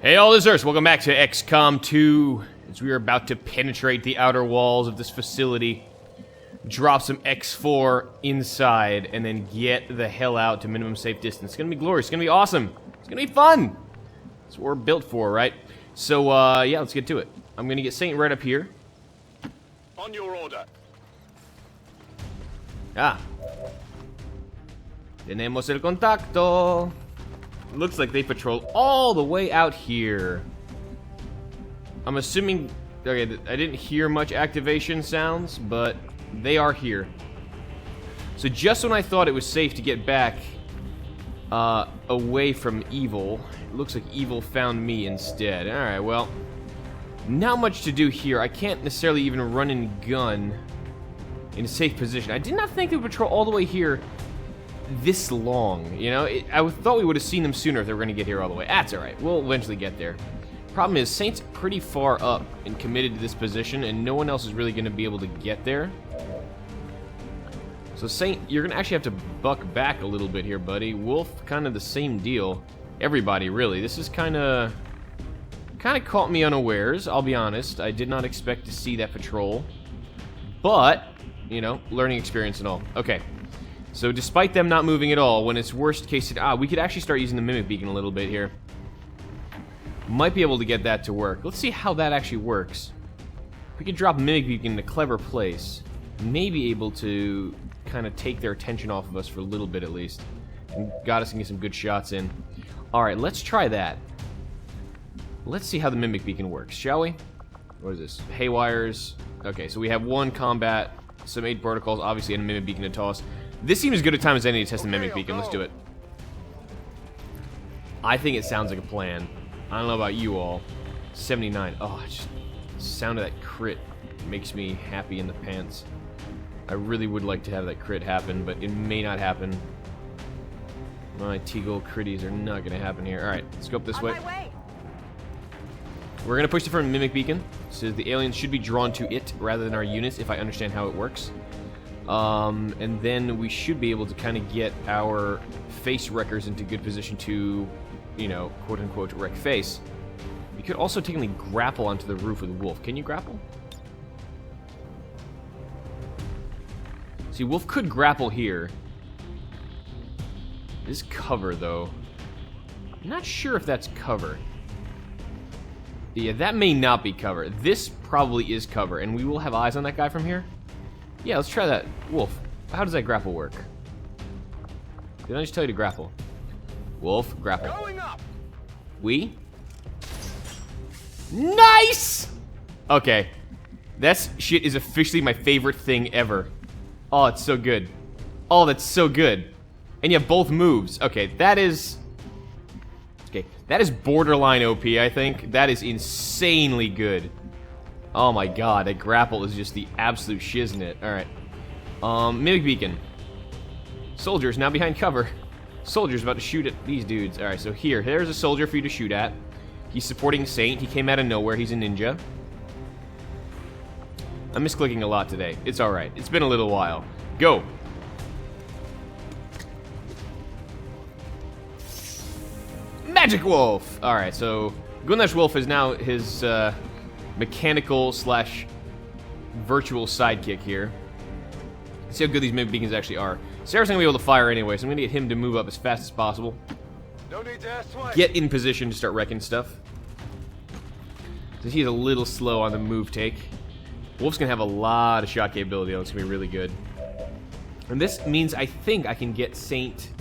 Hey all lizards, welcome back to XCOM 2, as we are about to penetrate the outer walls of this facility, drop some X4 inside, and then get the hell out to minimum safe distance. It's gonna be glorious, it's gonna be awesome, it's gonna be fun! That's what we're built for, right? So, yeah, let's get to it. I'm gonna get Saint right up here. On your order. Ah. Tenemos el contacto. Looks like they patrol all the way out here. I'm assuming... Okay, I didn't hear much activation sounds, but they are here. So just when I thought it was safe to get back away from evil, it looks like evil found me instead. Alright, well, not much to do here. I can't necessarily even run and gun in a safe position. I did not think they would patrol all the way here this long, you know? I thought we would have seen them sooner if they were going to get here all the way. That's alright, we'll eventually get there. Problem is, Saint's pretty far up and committed to this position, and no one else is really going to be able to get there. So Saint, you're going to actually have to buck back a little bit here, buddy. Wolf, kind of the same deal. Everybody, really. This is kind of caught me unawares, I'll be honest. I did not expect to see that patrol. But, you know, learning experience and all. Okay. So despite them not moving at all, when it's worst case, we could actually start using the mimic beacon a little bit here. Might be able to get that to work. Let's see how that actually works. We could drop mimic beacon in a clever place. Maybe able to kind of take their attention off of us for a little bit at least. And got us to get some good shots in. Alright, let's try that. Let's see how the mimic beacon works, shall we? What is this? Haywires. Okay, so we have one combat, some aid protocols, obviously, and a mimic beacon to toss. This seems as good a time as any to test the mimic beacon. Let's do it. I think it sounds like a plan. I don't know about you all. 79. Oh, just the sound of that crit makes me happy in the pants. I really would like to have that crit happen, but it may not happen. My T-Gold critties are not going to happen here. Alright, let's go up this way. We're going to push the front mimic beacon. So the aliens should be drawn to it rather than our units, if I understand how it works. And then we should be able to kind of get our face wreckers into good position to, you know, quote-unquote, wreck face. We could also technically grapple onto the roof with Wolf. Can you grapple? See, Wolf could grapple here. This cover, though. I'm not sure if that's cover. Yeah, that may not be cover. This probably is cover, and we will have eyes on that guy from here. Yeah, let's try that. Wolf, how does that grapple work? Did I just tell you to grapple? Wolf, grapple. Going up. We? Nice! Okay. That shit is officially my favorite thing ever. Oh, it's so good. Oh, that's so good. And you have both moves. Okay, that is... Okay, that is borderline OP, I think. That is insanely good. Oh my god, that grapple is just the absolute shiznit. Alright. Mimic beacon. Soldiers now behind cover. Soldiers about to shoot at these dudes. Alright, so here's a soldier for you to shoot at. He's supporting Saint. He came out of nowhere. He's a ninja. I'm misclicking a lot today. It's alright. It's been a little while. Go! Magic Wolf! Alright, so Gunnash Wolf is now his mechanical slash virtual sidekick here. Let's see how good these mimic beacons actually are. Sarah's gonna be able to fire anyway, so I'm gonna get him to move up as fast as possible. No need to ask twice. Get in position to start wrecking stuff. So he's a little slow on the move take. Wolf's gonna have a lot of shot capability, though. It's gonna be really good. And this means I think I can get Saint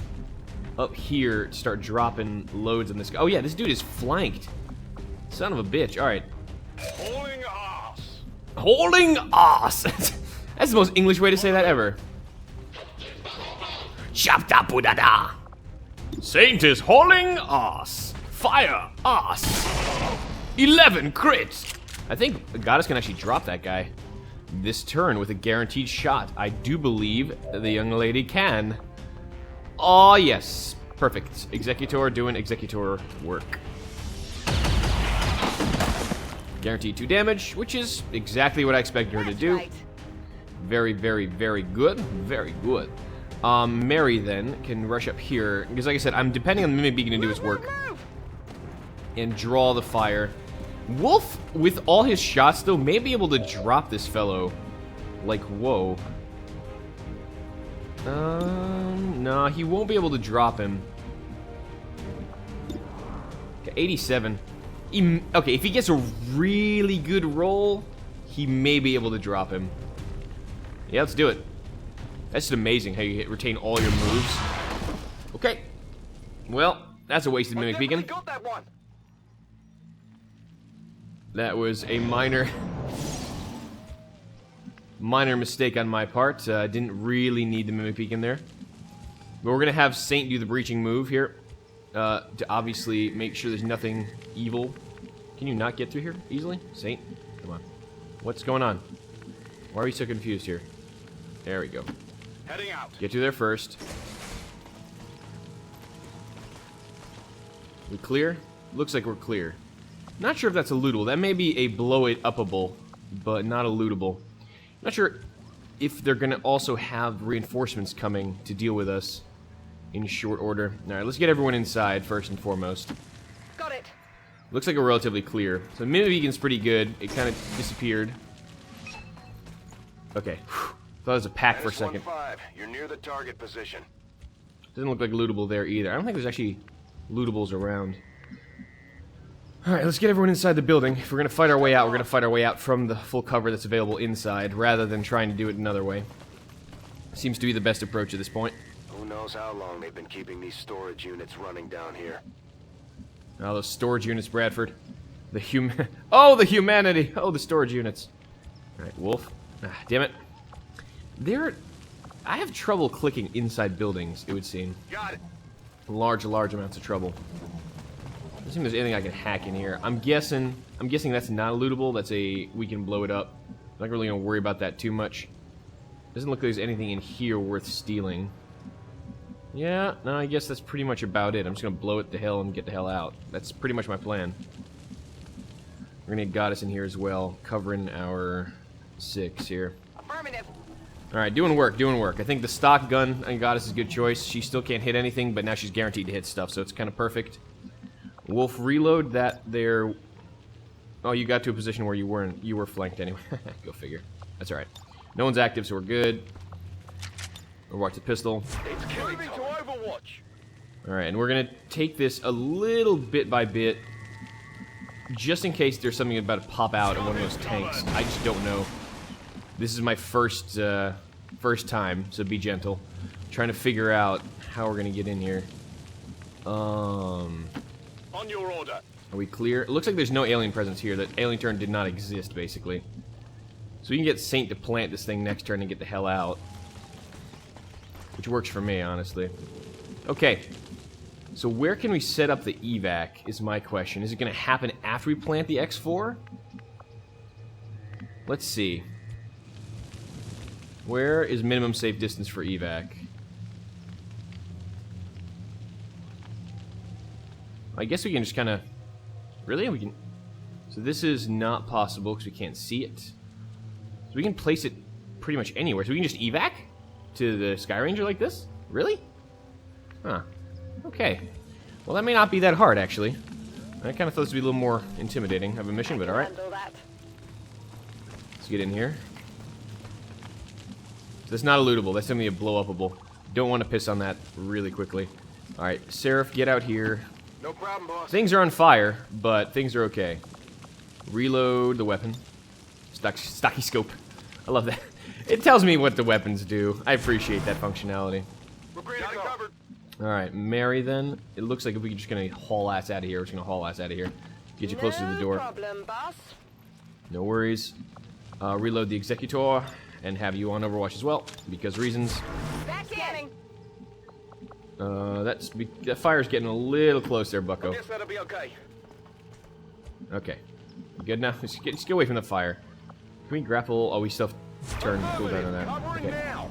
up here to start dropping loads on this guy. Oh yeah, this dude is flanked. Son of a bitch. Alright. Hauling ass. Holding ass! That's the most English way to say that ever. Chapta-pudada! Saint is hauling ass. Fire ass. 11 crits. I think the goddess can actually drop that guy this turn with a guaranteed shot. I do believe the young lady can. Oh yes, perfect. Executor doing executor work. Guaranteed 2 damage, which is exactly what I expected her to do. Very, very, very good. Very good. Mary then can rush up here because, like I said, I'm depending on the mimic beacon to do its work. and draw the fire. Wolf, with all his shots, though, may be able to drop this fellow. Like, whoa. No, he won't be able to drop him. Okay, 87. Okay, if he gets a really good roll, he may be able to drop him. Yeah, let's do it. That's just amazing how you retain all your moves. Okay. Well, that's a wasted Mimic Beacon. Got that one. That was a minor mistake on my part. Didn't really need the Mimic Beacon there. But we're going to have Saint do the breaching move here. To obviously make sure there's nothing evil. Can you not get through here easily? Saint, come on. What's going on? Why are we so confused here? There we go. Heading out. Get through there first. We clear? Looks like we're clear. Not sure if that's a lootable. That may be a blow it upable, but not a lootable. Not sure if they're going to also have reinforcements coming to deal with us in short order. Alright, let's get everyone inside first and foremost. Got it. Looks like we're relatively clear. So Mimic Beacon's pretty good. It kind of disappeared. Okay. Thought it was a pack for a second. -15. You're near the target position. Doesn't look like lootable there either. I don't think there's actually lootables around. Alright, let's get everyone inside the building. If we're going to fight our way out, we're going to fight our way out from the full cover that's available inside, rather than trying to do it another way. Seems to be the best approach at this point. Who knows how long they've been keeping these storage units running down here. Oh, those storage units, Bradford. The Oh, the humanity! Oh, the storage units. Alright, Wolf. Ah, damn it. I have trouble clicking inside buildings, it would seem. Got it. Large amounts of trouble. Doesn't seem there's anything I can hack in here. I'm guessing that's not a lootable. That's we can blow it up. I'm not really gonna worry about that too much. Doesn't look like there's anything in here worth stealing. Yeah, no, I guess that's pretty much about it. I'm just gonna blow it to hell and get the hell out. That's pretty much my plan. We're gonna get Goddess in here as well, covering our 6 here. Affirmative. Alright, doing work. I think the stock gun and Goddess is a good choice. She still can't hit anything, but now she's guaranteed to hit stuff, so it's kind of perfect. Wolf, reload that there. Oh, you got to a position where you were flanked anyway. Go figure. That's alright. No one's active, so we're good. Overwatch the pistol. It's moving to Overwatch. Alright, and we're gonna take this a little bit by bit, just in case there's something about to pop out in one of those tanks. I just don't know. This is my first time, so be gentle. Trying to figure out how we're gonna get in here. On your order. Are we clear? It looks like there's no alien presence here. That alien turn did not exist, basically. So we can get Saint to plant this thing next turn and get the hell out. Which works for me, honestly. Okay. So where can we set up the evac, is my question. Is it going to happen after we plant the X4? Let's see. Where is minimum safe distance for evac? I guess we can just kind of... Really? We can... So this is not possible because we can't see it. So we can place it pretty much anywhere. So we can just evac to the Sky Ranger like this? Really? Huh. Okay. Well, that may not be that hard, actually. I kind of thought this would be a little more intimidating of a mission, but alright. Let's get in here. So that's not a lootable. That's something a blow-upable. Don't want to piss on that really quickly. Alright, Seraph, get out here. No problem, boss. Things are on fire, but things are okay. Reload the weapon. Stocky scope. I love that. It tells me what the weapons do. I appreciate that functionality. We're pretty covered. Alright, Mary then. It looks like if we're just gonna haul ass out of here, we're just gonna haul ass out of here. Get you closer to the door. No problem, boss. No worries. Reload the Executor and have you on Overwatch as well, because reasons. Back scanning. That fire's getting a little close there, bucko. I guess that'll be okay. Okay. Good now? Just get away from the fire. Can we grapple? Oh, we still have turn cooldown on that. Covering Okay. now.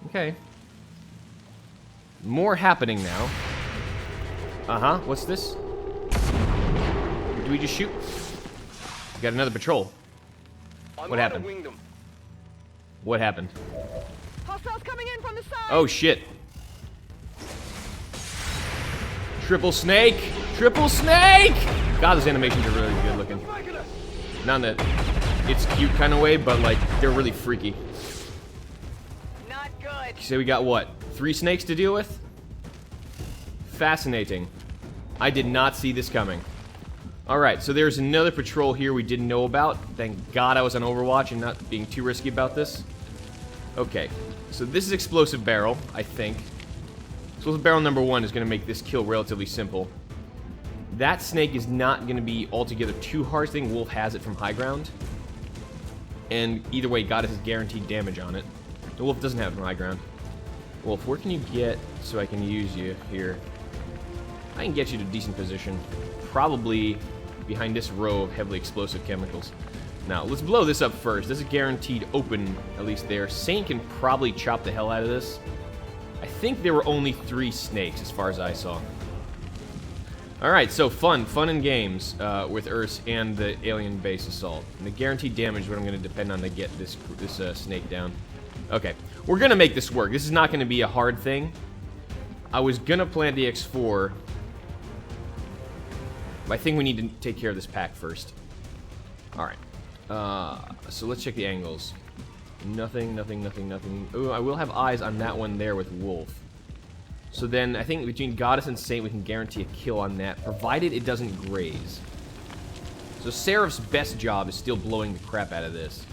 Okay. More happening now. Uh-huh. What's this? Do we just shoot? We got another patrol. What happened? What happened? Hostiles coming in from the side. Oh, shit. Triple snake. Triple snake! God, those animations are really good looking. Not in a it's cute kind of way, but like they're really freaky. Not good. So we got what? 3 snakes to deal with? Fascinating. I did not see this coming. Alright, so there's another patrol here we didn't know about. Thank God I was on Overwatch and not being too risky about this. Okay, so this is explosive barrel, I think. Explosive barrel number 1 is going to make this kill relatively simple. That snake is not going to be altogether too hard. I think Wolf has it from high ground. And either way, God has guaranteed damage on it. The Wolf doesn't have it from high ground. Wolf, where can you get so I can use you here? I can get you to a decent position. Probably behind this row of heavily explosive chemicals. Now, let's blow this up first. This is guaranteed open, at least there. Saint can probably chop the hell out of this. I think there were only 3 snakes, as far as I saw. Alright, so fun and games with Earth and the alien base assault. And the guaranteed damage is what I'm going to depend on to get this snake down. Okay, we're going to make this work. This is not going to be a hard thing. I was going to plant the X4... I think we need to take care of this pack first. Alright. So let's check the angles. Nothing. Ooh, I will have eyes on that one there with Wolf. So then, I think between Goddess and Saint, we can guarantee a kill on that, provided it doesn't graze. So Seraph's best job is still blowing the crap out of this.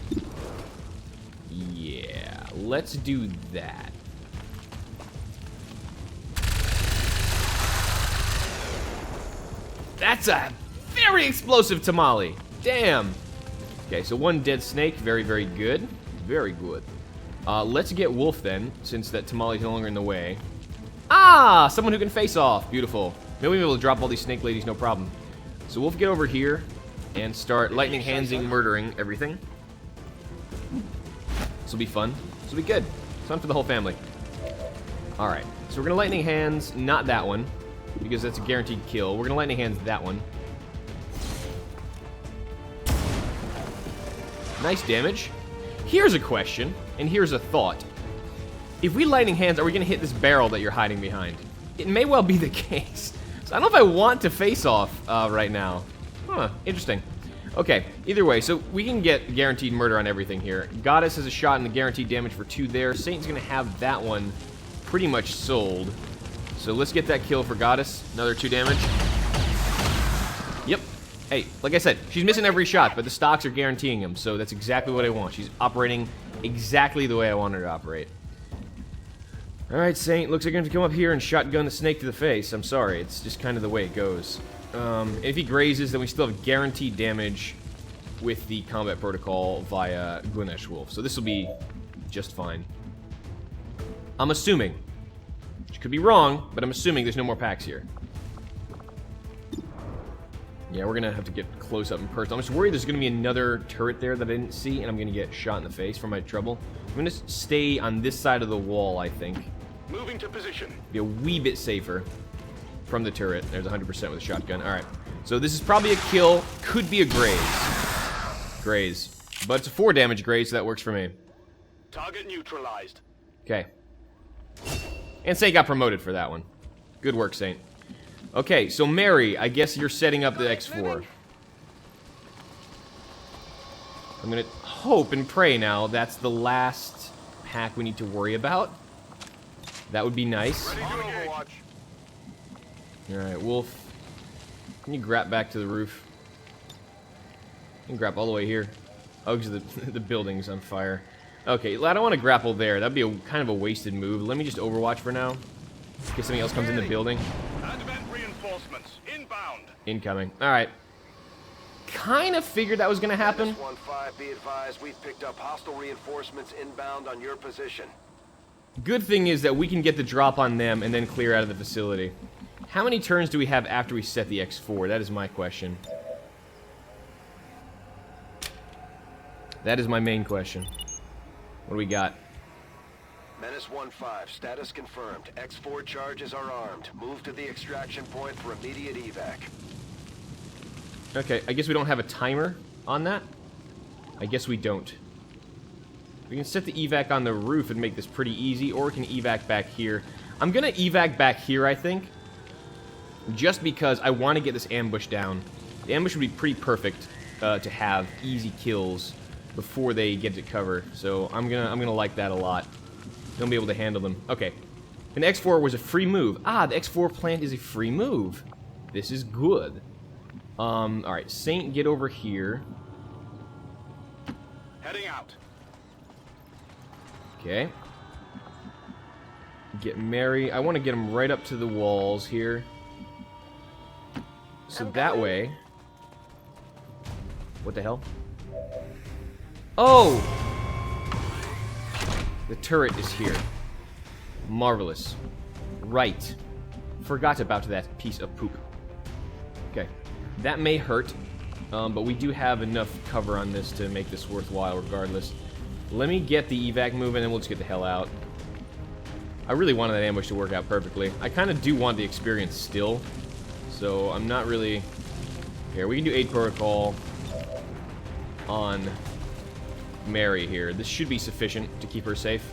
Yeah, let's do that. That's a very explosive tamale. Damn. Okay, so 1 dead snake. Very, very good. Very good. Let's get Wolf then, since that tamale is no longer in the way. Ah! Someone who can face off. Beautiful. Maybe we'll be able to drop all these snake ladies, no problem. So Wolf, get over here and start lightning handsing, murdering everything. This will be fun. This will be good. Fun for the whole family. Alright, so we're going to lightning hands, not that one, because that's a guaranteed kill. We're going to lightning hands that one. Nice damage. Here's a question, and here's a thought. If we lightning hands, are we going to hit this barrel that you're hiding behind? It may well be the case. So I don't know if I want to face off right now. Huh, interesting. Okay, either way, so we can get guaranteed murder on everything here. Goddess has a shot and the guaranteed damage for 2 there. Satan's going to have that one pretty much sold. So let's get that kill for Goddess. Another 2 damage. Yep. Hey, like I said, she's missing every shot, but the stocks are guaranteeing them, so that's exactly what I want. She's operating exactly the way I want her to operate. Alright, Saint, looks like you're going to come up here and shotgun the snake to the face. I'm sorry, it's just kind of the way it goes. If he grazes, then we still have guaranteed damage with the combat protocol via Gwinesh Wolf. So this will be just fine. I'm assuming. Which could be wrong, but I'm assuming there's no more packs here. Yeah, we're going to have to get close up and personal. I'm just worried there's going to be another turret there that I didn't see, and I'm going to get shot in the face for my trouble. I'm going to stay on this side of the wall, I think. Moving to position. Be a wee bit safer from the turret. There's 100% with a shotgun. Alright, so this is probably a kill. Could be a graze. But it's a 4 damage graze, so that works for me. Target neutralized. Okay. And Saint got promoted for that one. Good work, Saint. Okay, so Mary, I guess you're setting up the X4. I'm gonna hope and pray now that's the last pack we need to worry about. That would be nice. Ready to Overwatch. Alright, Wolf. Can you grab back to the roof? You can grab all the way here. Oh, because the building's on fire. Okay, I don't want to grapple there. That'd be a kind of a wasted move. Let me just Overwatch for now. In case something else comes in the building. Advent reinforcements inbound. Incoming. Alright. Kind of figured that was going to happen. 1-5, be advised, we've picked up hostile reinforcements inbound on your position. Good thing is that we can get the drop on them and then clear out of the facility. How many turns do we have after we set the X4? That is my question. That is my main question. What do we got? Menace 1-5, status confirmed. X4 charges are armed. Move to the extraction point for immediate evac. Okay, I guess we don't have a timer on that. I guess we don't. We can set the evac on the roof and make this pretty easy, or we can evac back here. I'm gonna evac back here, I think. just because I want to get this ambush down. The ambush would be pretty perfect to have easy kills before they get to cover. So I'm gonna like that a lot. Gonna be able to handle them. Okay. And X4 was a free move. Ah, the X4 plant is a free move. This is good. Alright, Saint, get over here. Heading out. Okay. Get Mary. I want to get them right up to the walls here. So that way... What the hell? Oh! The turret is here. Marvelous. Right. Forgot about that piece of poop. Okay. That may hurt, but we do have enough cover on this to make this worthwhile regardless. Let me get the evac moving and we'll just get the hell out. I really wanted that ambush to work out perfectly. I kind of do want the experience still, so I'm not really... Here, we can do aid protocol on Mary here. This should be sufficient to keep her safe.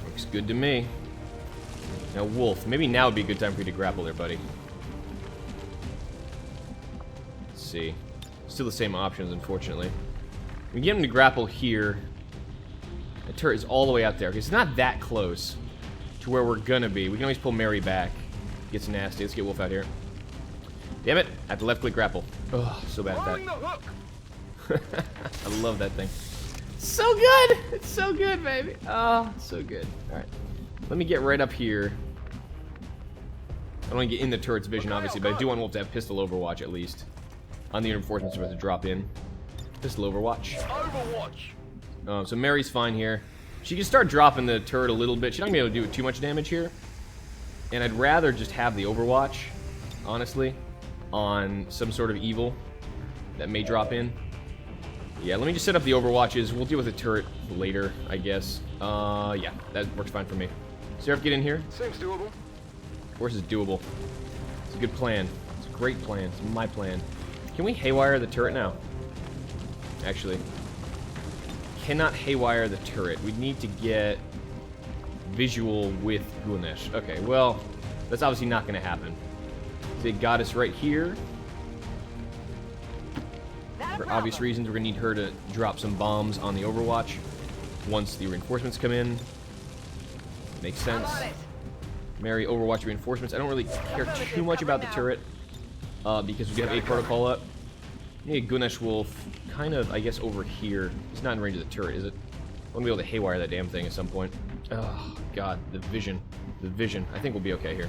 Looks good to me. Now, Wolf. Maybe now would be a good time for you to grapple there, buddy. Let's see. Still the same options, unfortunately. We can get him to grapple here. The turret is all the way out there. It's not that close to where we're gonna be. We can always pull Mary back. Gets nasty. Let's get Wolf out here. Damn it! I have to left-click grapple. Oh, so bad at that. I love that thing. So good! It's so good, baby. Oh, so good. Alright. Let me get right up here. I don't want to get in the turret's vision, obviously, but I do want Wolf to have pistol overwatch, at least. On the reinforcements are about to drop in. Pistol overwatch. So Mary's fine here. She can start dropping the turret a little bit. She's not going to be able to do too much damage here. And I'd rather just have the overwatch, honestly, on some sort of evil that may drop in. Yeah, let me just set up the overwatches. We'll deal with the turret later, I guess. Yeah, that works fine for me. Seraph, get in here. Seems doable. Of course it's doable. It's a good plan. It's a great plan. It's my plan. Can we haywire the turret now? Actually. Cannot haywire the turret. We need to get visual with Gunesh. Okay, well, that's obviously not going to happen. They got us right here. For obvious reasons, we're going to need her to drop some bombs on the overwatch once the reinforcements come in. Makes sense. Mary, overwatch reinforcements. I don't really care too much about the turret because we do have a protocol up. Maybe Gunesh will kind of, I guess, over here. He's not in range of the turret, is it? I want to be able to haywire that damn thing at some point. Oh, God, the vision. The vision. I think we'll be okay here.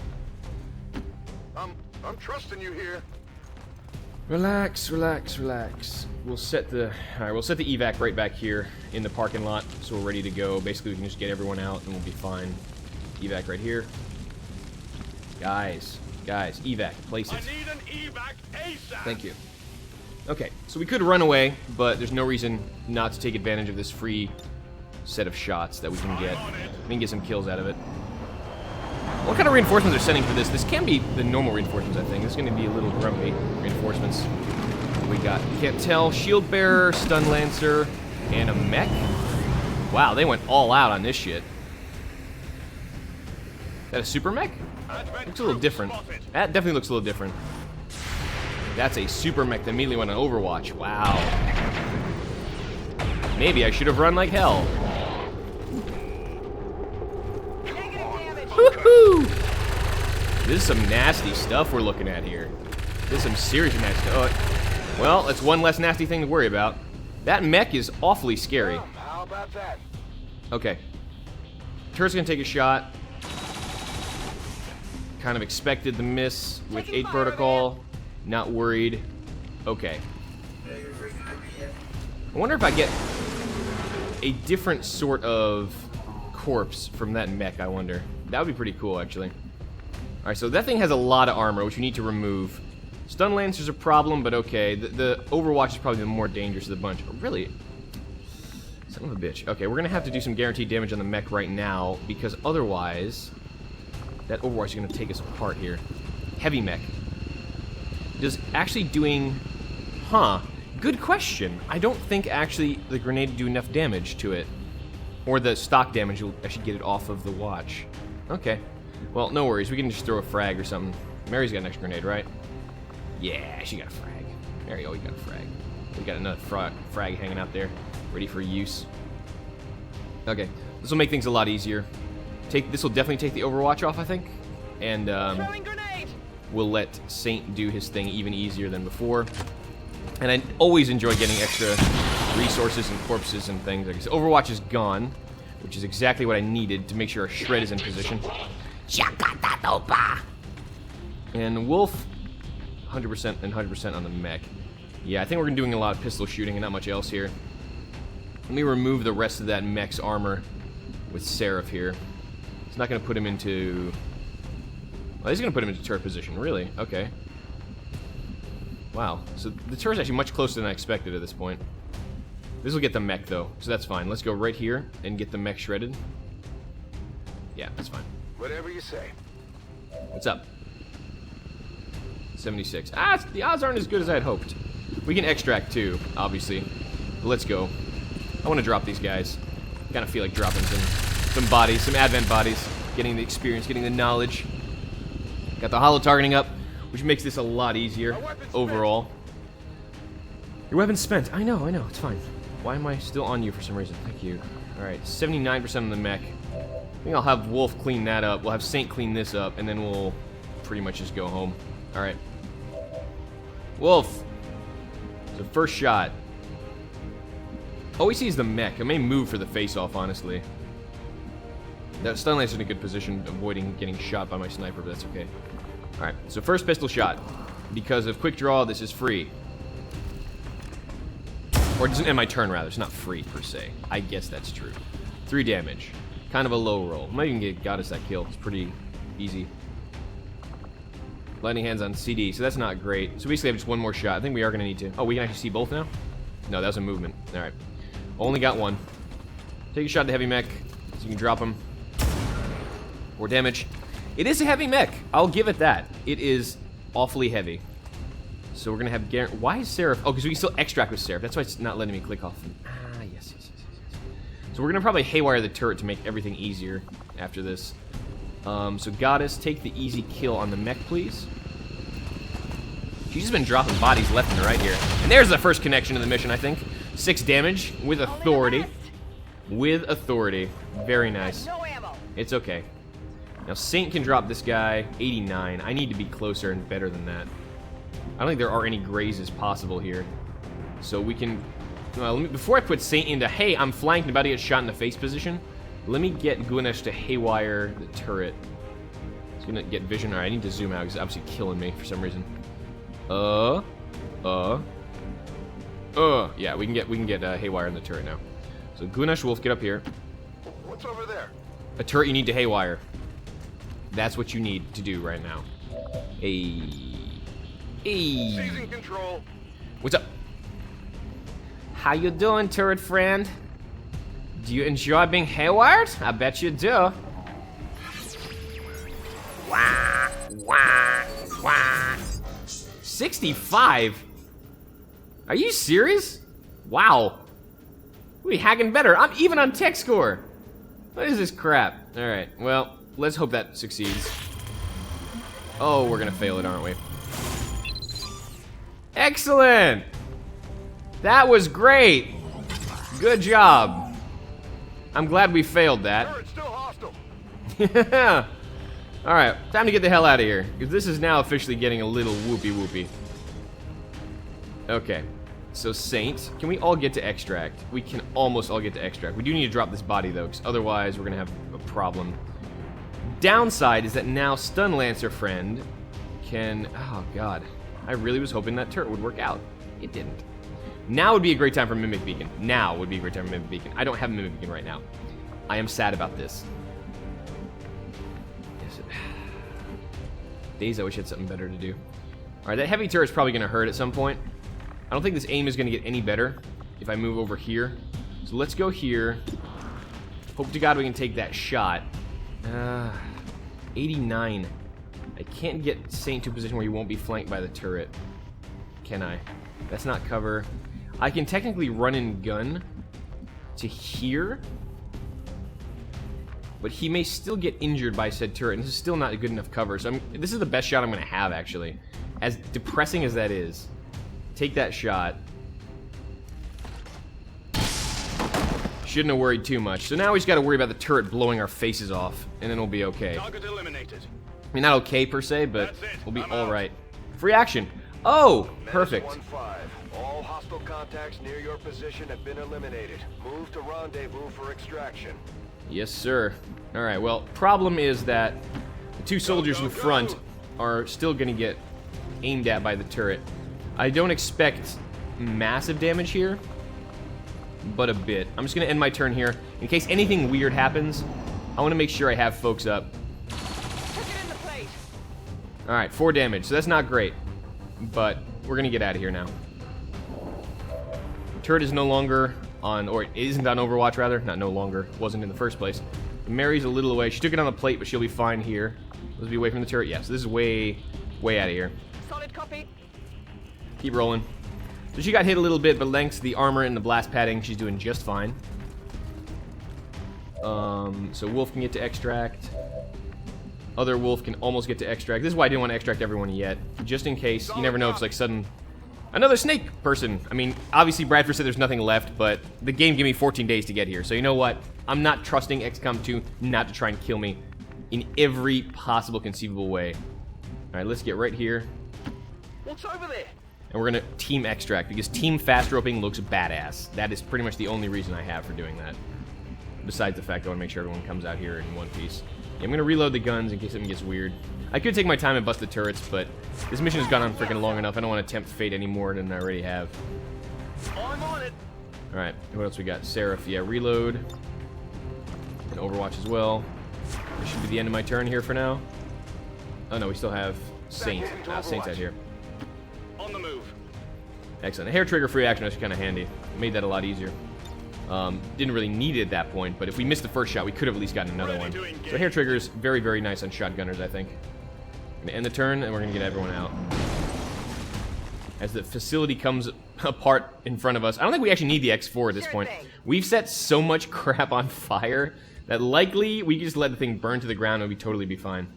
I'm trusting you here. Relax, relax, relax. We'll set the... Alright, we'll set the evac right back here in the parking lot, so we're ready to go. Basically, we can just get everyone out, and we'll be fine. Evac right here. Guys, evac, place it. I need an evac ASAP. Thank you. Okay, so we could run away, but there's no reason not to take advantage of this free set of shots that we can get. We can get some kills out of it. What kind of reinforcements are sending for this? This can be the normal reinforcements, I think. This is going to be a little grumpy reinforcements. We got, you can't tell, Shield Bearer, Stun Lancer, and a mech. Wow, they went all out on this shit. Is that a super mech? Looks a little different. That definitely looks a little different. That's a super mech that immediately went on Overwatch. Wow. Maybe I should have run like hell. Woohoo! This is some nasty stuff we're looking at here. This is some serious nasty stuff. Oh, well, that's one less nasty thing to worry about. That mech is awfully scary. Well, how about that? Okay. Turret's gonna take a shot. Kind of expected the miss with 8 protocol. Not worried. Okay. I wonder if I get a different sort of corpse from that mech, I wonder. That would be pretty cool, actually. Alright, so that thing has a lot of armor, which we need to remove. Stun Lancer's a problem, but okay. The Overwatch is probably the more dangerous of the bunch. Oh, really? Son of a bitch. Okay, we're going to have to do some guaranteed damage on the mech right now, because otherwise, that Overwatch is going to take us apart here. Heavy mech. Does actually doing... Huh. Good question. I don't think actually the grenade would do enough damage to it. Or the stock damage will actually get it off of the watch. Okay. Well, no worries. We can just throw a frag or something. Mary's got an extra grenade, right? Yeah, she got a frag. Mary, oh, you got a frag. We got another frag hanging out there, ready for use. Okay, this will make things a lot easier. This will definitely take the Overwatch off, I think. And we'll let Saint do his thing even easier than before. And I always enjoy getting extra resources and corpses and things. Like I said, Overwatch is gone, which is exactly what I needed to make sure our shred is in position. And Wolf, 100% and 100% on the mech. Yeah, I think we're doing a lot of pistol shooting and not much else here. Let me remove the rest of that mech's armor with Seraph here. It's not going to put him into... Well, he's going to put him into turret position. Really? Okay. Wow. So the turret's actually much closer than I expected at this point. This will get the mech, though, so that's fine. Let's go right here and get the mech shredded. Yeah, that's fine. Whatever you say. What's up? 76. Ah, the odds aren't as good as I had hoped. We can extract, too, obviously. But let's go. I want to drop these guys. Kind of feel like dropping some bodies, some advent bodies. Getting the experience, getting the knowledge. Got the holo targeting up, which makes this a lot easier overall. Your weapon's spent. I know, it's fine. Why am I still on you for some reason? Thank you. Alright, 79% on the mech. I think I'll have Wolf clean that up. We'll have Saint clean this up, and then we'll pretty much just go home. Alright. Wolf. So first shot. All we see is the mech. I may move for the face-off, honestly. That stun lancer's in a good position, avoiding getting shot by my sniper, but that's okay. Alright, so first pistol shot. Because of quick draw, this is free. Or it doesn't end my turn, rather. It's not free, per se. I guess that's true. 3 damage. Kind of a low roll. Might even got us that kill. It's pretty easy. Lightning hands on CD, so that's not great. So basically I have just one more shot. I think we are going to need to... Oh, we can actually see both now? No, that was a movement. Alright. Only got one. Take a shot at the heavy mech, so you can drop him. 4 damage. It is a heavy mech. I'll give it that. It is awfully heavy. So we're going to have... Why is Seraph... Oh, because we can still extract with Seraph. That's why it's not letting me click off. Ah, yes. So we're going to probably haywire the turret to make everything easier after this. So Goddess, take the easy kill on the mech, please. She's just been dropping bodies left and right here. And there's the first connection to the mission, I think. 6 damage with authority. With authority. Very nice. It's okay. Now, Saint can drop this guy. 89. I need to be closer and better than that. I don't think there are any grazes possible here. So we can... before I put Saint into, hey, I'm flanked and about to get shot in the face position, let me get Gunesh to haywire the turret. It's gonna get vision. Alright, I need to zoom out because it's obviously killing me for some reason. Yeah, we can get haywire in the turret now. So Gunesh, Wolf, get up here. What's over there? A turret you need to haywire. That's what you need to do right now. Seizing control. What's up? How you doing, turret friend? Do you enjoy being haywired? I bet you do. Wah, wah, wah. 65? Are you serious? Wow. We hacking better. I'm even on tech score. What is this crap? Alright, well, let's hope that succeeds. Oh, we're gonna fail it, aren't we? Excellent! That was great! Good job. I'm glad we failed that. Turret's still hostile. Yeah. Alright, time to get the hell out of here. Because this is now officially getting a little whoopy. Okay. So, Saint, can we all get to extract? We can almost all get to extract. We do need to drop this body, though, because otherwise we're going to have a problem. Downside is that now Stun Lancer friend can... Oh, God. I really was hoping that turret would work out. It didn't. Now would be a great time for Mimic Beacon. Now would be a great time for Mimic Beacon. I don't have Mimic Beacon right now. I am sad about this. Days, I wish I had something better to do. Alright, that heavy turret's probably going to hurt at some point. I don't think this aim is going to get any better if I move over here. So let's go here. Hope to God we can take that shot. 89. I can't get Saint to a position where he won't be flanked by the turret. Can I? That's not cover. I can technically run and gun to here. but he may still get injured by said turret, and this is still not a good enough cover. So this is the best shot I'm going to have, actually. As depressing as that is. Take that shot. Shouldn't have worried too much. So now we just got to worry about the turret blowing our faces off, and then we'll be okay. Target eliminated. I mean, not okay per se, but we'll be alright. Free action. Oh, perfect. Menace 1-5. All hostile contacts near your position have been eliminated. Move to rendezvous for extraction. Yes, sir. Alright, well, problem is that the two soldiers in front are still going to get aimed at by the turret. I don't expect massive damage here, but a bit. I'm just going to end my turn here. In case anything weird happens, I want to make sure I have folks up. Alright, 4 damage, so that's not great. But we're going to get out of here now. Turret is no longer on, or it isn't on Overwatch, rather. Not no longer. Wasn't in the first place. Mary's a little away. She took it on the plate, but she'll be fine here. Let's be away from the turret. Yeah, so this is way out of here. Solid copy. Keep rolling. So she got hit a little bit, but thanks to the armor and the blast padding, she's doing just fine. So Wolf can get to extract. Other Wolf can almost get to extract. This is why I didn't want to extract everyone yet. Just in case. You never know if it's like sudden... Another snake person. I mean, obviously Bradford said there's nothing left, but the game gave me 14 days to get here. So you know what? I'm not trusting XCOM 2 not to try and kill me in every possible conceivable way. Alright, let's get right here. What's over there? And we're going to team extract, because team fast roping looks badass. That is pretty much the only reason I have for doing that. Besides the fact I want to make sure everyone comes out here in one piece. Yeah, I'm going to reload the guns in case something gets weird. I could take my time and bust the turrets, but this mission has gone on freaking long enough. I don't want to tempt fate any more than I already have. I'm on it. Alright, what else we got? Seraph, yeah, reload. And Overwatch as well. This should be the end of my turn here for now. Oh no, we still have Saint. Saint's out here. On the move. Excellent. The hair trigger free action was kind of handy. Made that a lot easier. Didn't really need it at that point, but if we missed the first shot, we could have at least gotten another one. So hair trigger is very, very nice on shotgunners, I think. Gonna end the turn, and we're gonna get everyone out. As the facility comes apart in front of us. I don't think we actually need the X4 at this point. We've set so much crap on fire that likely we can just let the thing burn to the ground and we'd totally be fine.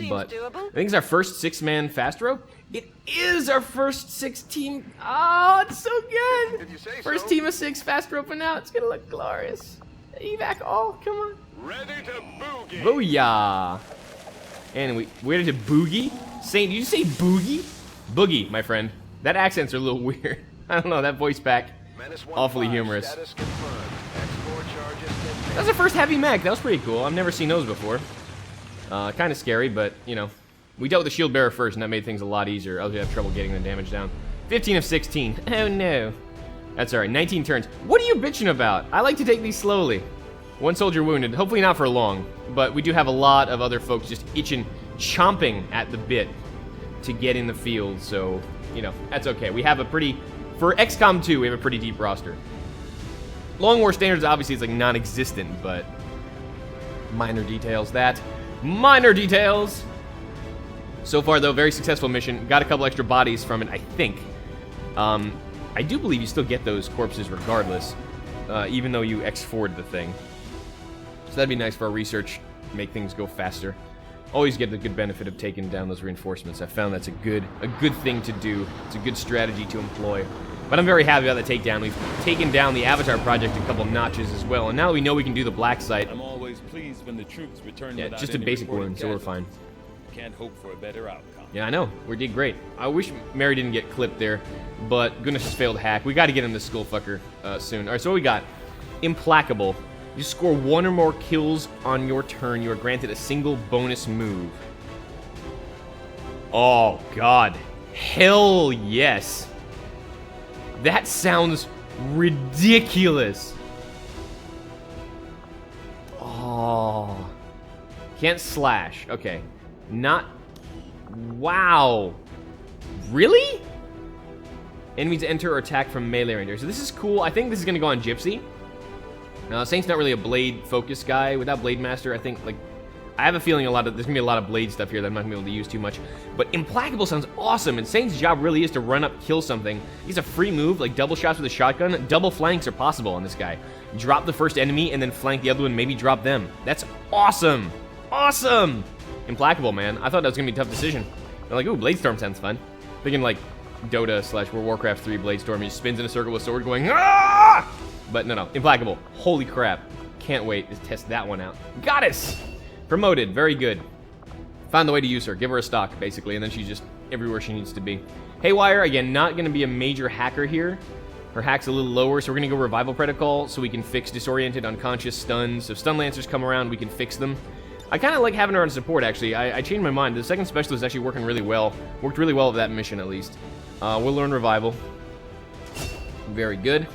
But doable. I think it's our first 6-man fast rope. It is our first 6-team. Oh, it's so good. Did you say First so? team of 6 fast roping out. It's gonna look glorious. Evac all, come on. Ready to boogie. Booyah. And we ready to boogie? Saint, did you say boogie? Boogie, my friend. That accent's are a little weird. I don't know, that voice back. Menace 1-5. Awfully humorous. Status confirmed. X4 charges confirmed. That's the first heavy mech. That was pretty cool. I've never seen those before. Kind of scary, but, you know. We dealt with the shield bearer first, and that made things a lot easier. Else we'd have trouble getting the damage down. 15 of 16. Oh, no. That's alright. 19 turns. What are you bitching about? I like to take these slowly. 1 soldier wounded. Hopefully not for long. But we do have a lot of other folks just itching, chomping at the bit to get in the field. So, you know, that's okay. We have a pretty... For XCOM 2, we have a pretty deep roster. Long War Standards, obviously, is like non-existent, but... Minor details, that. Minor details! So far, though, very successful mission. Got a couple extra bodies from it, I think. I do believe you still get those corpses regardless, even though you X4'd the thing. So that'd be nice for our research, make things go faster. Always get the good benefit of taking down those reinforcements. I found that's a good thing to do. It's a good strategy to employ. But I'm very happy about the takedown. We've taken down the Avatar project a couple notches as well, and now we know we can do the black site. I'm always pleased when the troops return. Yeah, without just a any basic reported wound, so we're casualties. fine. Can't hope for a better outcome. Yeah, I know. We did great. I wish Mary didn't get clipped there, but goodness failed hack. We got to get him this skullfucker soon. All right, so what we got? Implacable. You score 1 or more kills on your turn. You are granted a single bonus move. Oh, God. Hell yes. That sounds ridiculous. Oh. Can't slash. Okay. Not... Wow. Really? Enemies enter or attack from melee range. So this is cool. I think this is going to go on Gypsy. Saint's not really a blade focused guy. Without Blade Master, I think, like, I have a feeling there's gonna be a lot of blade stuff here that I'm not gonna be able to use too much. But Implacable sounds awesome, and Saint's job really is to run up, kill something. He's a free move, like double shots with a shotgun. Double flanks are possible on this guy. Drop the first enemy and then flank the other one, maybe drop them. That's awesome! Awesome! Implacable, man. I thought that was gonna be a tough decision. I'm like, ooh, Bladestorm sounds fun. Thinking like Dota / World of Warcraft 3 Bladestorm. He just spins in a circle with sword going, ah! But no, Implacable. Holy crap. Can't wait to test that one out. Goddess! Promoted. Very good. Found the way to use her. Give her a stock, basically, and then she's just everywhere she needs to be. Haywire, again, not going to be a major hacker here. Her hack's a little lower, so we're going to go Revival Protocol so we can fix Disoriented, Unconscious, Stuns. If Stun Lancers come around, we can fix them. I kind of like having her on support, actually. I changed my mind. The second special is actually working really well. Worked really well with that mission, at least. We'll learn Revival. Very good.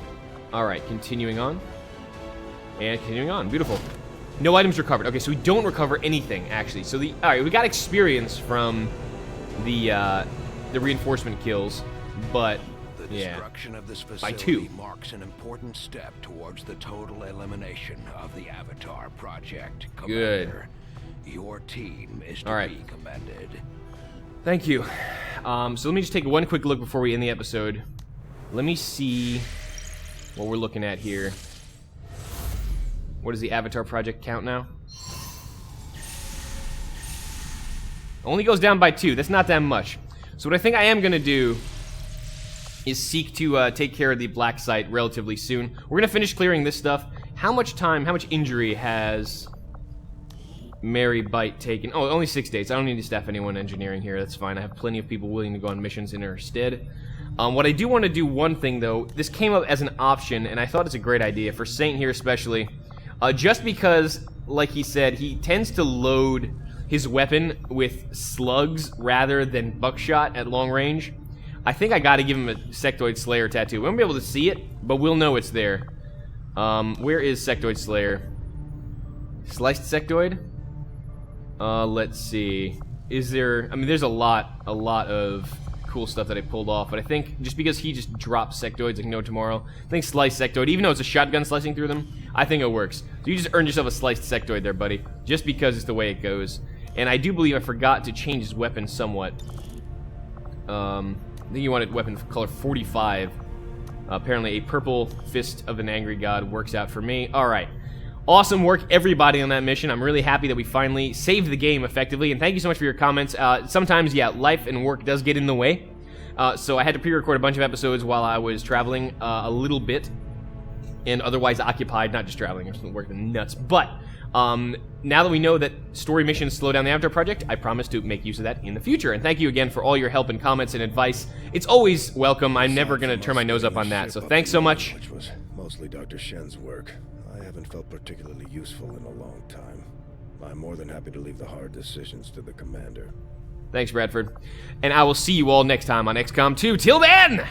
Alright, continuing on. And continuing on. Beautiful. No items recovered. Okay, so we don't recover anything, actually. So alright, we got experience from the reinforcement kills, but The destruction of this by facility 2. marks an important step towards the total elimination of the Avatar Project. Good. Commander, your team is to Alright. be commended. Thank you. So let me just take one quick look before we end the episode. Let me see what we're looking at here. What does the Avatar Project count now? Only goes down by 2. That's not that much. So what I think I am going to do is seek to take care of the black site relatively soon. We're going to finish clearing this stuff. How much time, how much injury has Mary Bite taken? Oh, only 6 days. I don't need to staff anyone engineering here. That's fine. I have plenty of people willing to go on missions in her stead. What I do want to do one thing, though, this came up as an option, and I thought it's a great idea, for Saint here especially, just because, like he said, he tends to load his weapon with slugs rather than buckshot at long range. I think I gotta give him a Sectoid Slayer tattoo. We won't be able to see it, but we'll know it's there. Where is Sectoid Slayer? Sliced Sectoid? Let's see. Is there... I mean, there's a lot of cool stuff that I pulled off, but I think just because he just drops sectoids like no tomorrow, I think sliced sectoid, even though it's a shotgun slicing through them, I think it works. So you just earned yourself a sliced sectoid there, buddy, just because it's the way it goes. And I do believe I forgot to change his weapon somewhat. I think you wanted weapon color 45. Apparently a purple fist of an angry god works out for me. Alright. Awesome work, everybody, on that mission. I'm really happy that we finally saved the game effectively, and thank you so much for your comments. Sometimes, yeah, life and work does get in the way, so I had to pre-record a bunch of episodes while I was traveling a little bit, and otherwise occupied, not just traveling, I was working nuts. But now that we know that story missions slow down the Avatar Project, I promise to make use of that in the future. And thank you again for all your help and comments and advice. It's always welcome. I'm never going to turn my nose up on that, so thanks so much. Which was mostly Dr. Shen's work. I haven't felt particularly useful in a long time. I'm more than happy to leave the hard decisions to the commander. Thanks, Bradford. And I will see you all next time on XCOM 2. Till then!